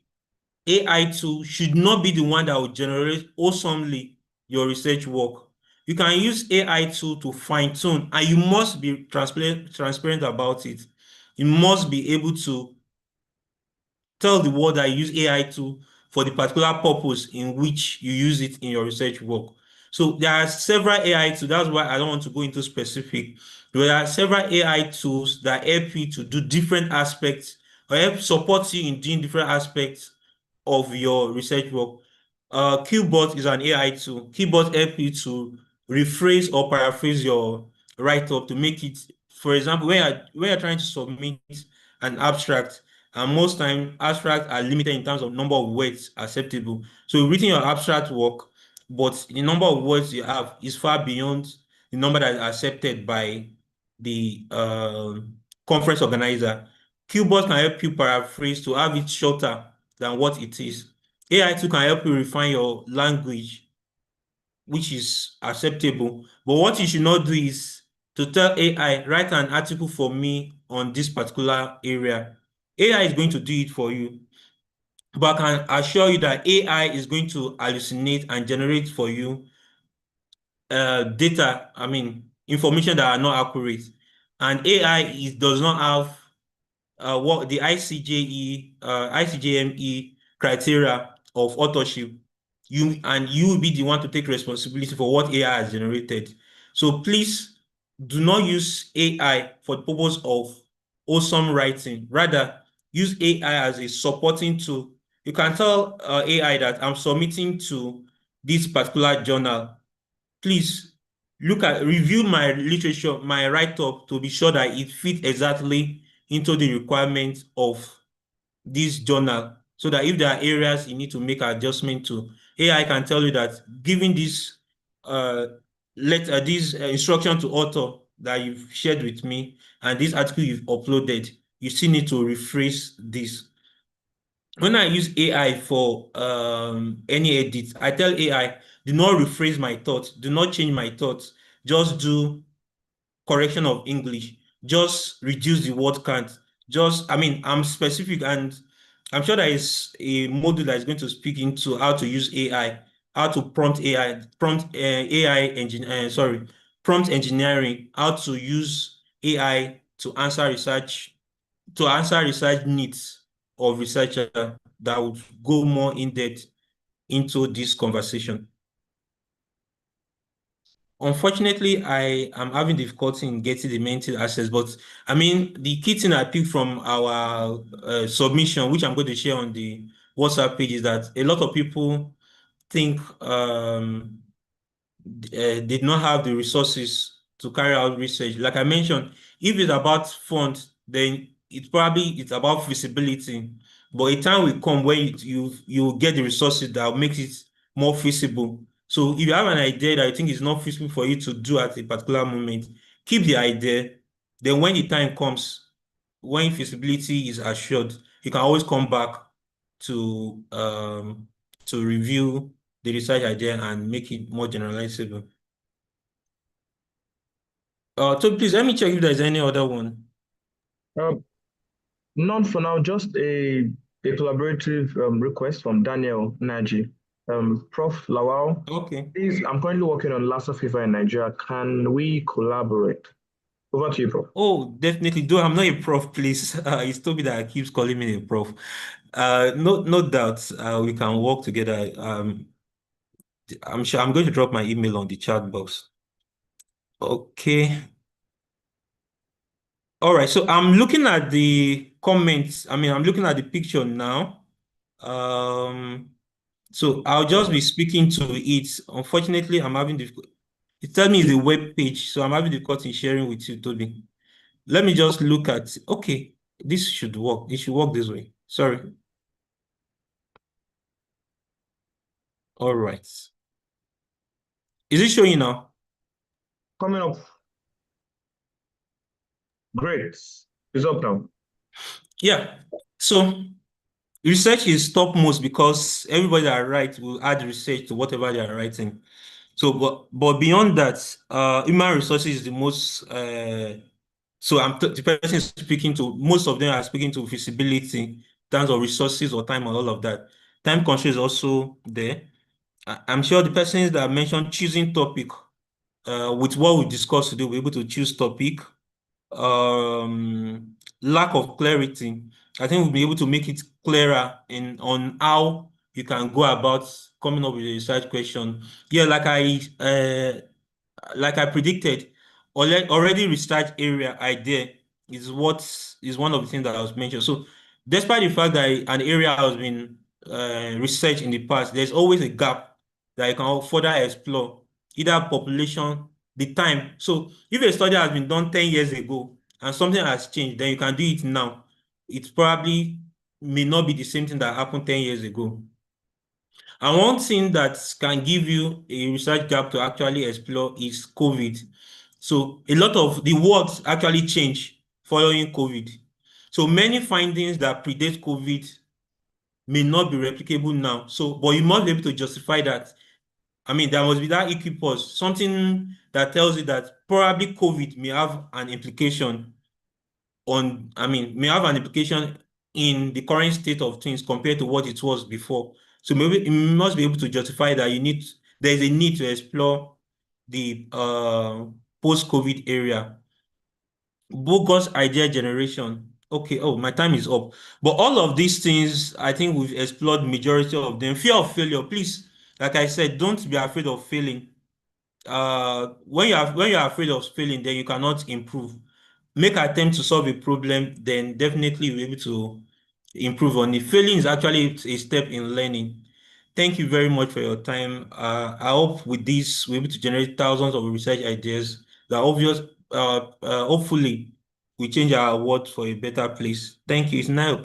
[SPEAKER 1] AI tool should not be the one that will generate awesomely your research work. You can use AI tool to fine tune, and you must be transparent about it. You must be able to tell the world that you use AI tool for the particular purpose in which you use it in your research work. So there are several AI tools. That's why I don't want to go into specific. There are several AI tools that help you to do different aspects or help support you in doing different aspects of your research work. Qbot is an AI tool. Qbot help you to rephrase or paraphrase your write-up to make it, for example, when you're trying to submit an abstract, and most time abstracts are limited in terms of number of words acceptable. So you've written your abstract work, but the number of words you have is far beyond the number that is accepted by the conference organizer. Qbot can help you paraphrase to have it shorter than what it is. AI too can help you refine your language, which is acceptable. But what you should not do is to tell AI, write an article for me on this particular area. AI is going to do it for you. But I can assure you that AI is going to hallucinate and generate for you data, information that are not accurate. And AI does not have what the ICJME criteria of authorship. You will be the one to take responsibility for what AI has generated. So please do not use AI for the purpose of awesome writing. Rather, use AI as a supporting tool. You can tell AI that I'm submitting to this particular journal. Please review my literature, my write-up to be sure that it fits exactly into the requirements of this journal, so that if there are areas you need to make adjustment to, AI can tell you that giving uh this instruction to author that you've shared with me and this article you've uploaded, you still need to rephrase this. When I use AI for any edit, I tell AI, do not rephrase my thoughts, do not change my thoughts, just do correction of English, just reduce the word count. I'm specific, and I'm sure there is a module that is going to speak into how to use AI, how to prompt engineering, how to use AI to answer research needs of researcher that would go more in depth into this conversation. Unfortunately, I am having difficulty in getting the mental access, but the key thing I picked from our submission, which I'm going to share on the WhatsApp page, is that a lot of people think did not have the resources to carry out research. Like I mentioned, if it's about funds, then it's about feasibility. But a time will come when you get the resources that will make it more feasible. So if you have an idea that you think is not feasible for you to do at a particular moment, keep the idea. Then when the time comes, when feasibility is assured, you can always come back to review the research idea and make it more generalizable. So please let me check if there's any other one.
[SPEAKER 2] Um, None for now, just a collaborative request from Daniel Naji. Prof. Lawal,
[SPEAKER 1] Okay.
[SPEAKER 2] please, I'm currently working on Lassa fever in Nigeria. Can we collaborate? Over to you, Prof.
[SPEAKER 1] Oh, definitely. Though I'm not a prof, please. It's Toby that keeps calling me a prof. No doubt, we can work together. I'm sure I'm going to drop my email on the chat box. Okay. All right. So I'm looking at the comments. I'm looking at the picture now. Um, so I'll just be speaking to it. Unfortunately, I'm having difficulty. It tells me it's a web page, so I'm having difficulty sharing with you, Toby. Let me just look at, okay, this should work. It should work this way. Sorry. All right. Is it showing now?
[SPEAKER 2] Coming up, great. It's up now.
[SPEAKER 1] Yeah. So research is topmost because everybody that writes will add research to whatever they are writing. So, but beyond that, human resources is the most. So the person is speaking to, most of them are speaking to feasibility in terms of resources or time and all of that. Time constraint is also there. I'm sure the persons that mentioned choosing topic, with what we discussed today, we're able to choose topic. Lack of clarity, I think we'll be able to make it clearer in on how you can go about coming up with a research question. Yeah, like I predicted, already research area idea is one of the things that I was mentioned. So despite the fact that an area has been researched in the past, there's always a gap that you can further explore, either population, the time. So if a study has been done 10 years ago and something has changed, then you can do it now. It probably may not be the same thing that happened 10 years ago. And one thing that can give you a research gap to actually explore is COVID. So a lot of the words actually change following COVID. So many findings that predate COVID may not be replicable now. So, but you must be able to justify that. There must be that equipoise, something that tells you that probably COVID may have an implication in the current state of things compared to what it was before. So maybe you must be able to justify that there is a need to explore the post-COVID area. Bogus idea generation. Okay, oh, my time is up. But all of these things, I think we've explored majority of them. Fear of failure, please, like I said, don't be afraid of failing. When you're afraid of failing, then you cannot improve. Make attempt to solve a problem, then definitely you'll be able to improve on it. Failing is actually a step in learning. Thank you very much for your time. I hope with this we're able to generate thousands of research ideas that obvious hopefully we change our world for a better place. Thank you. It's now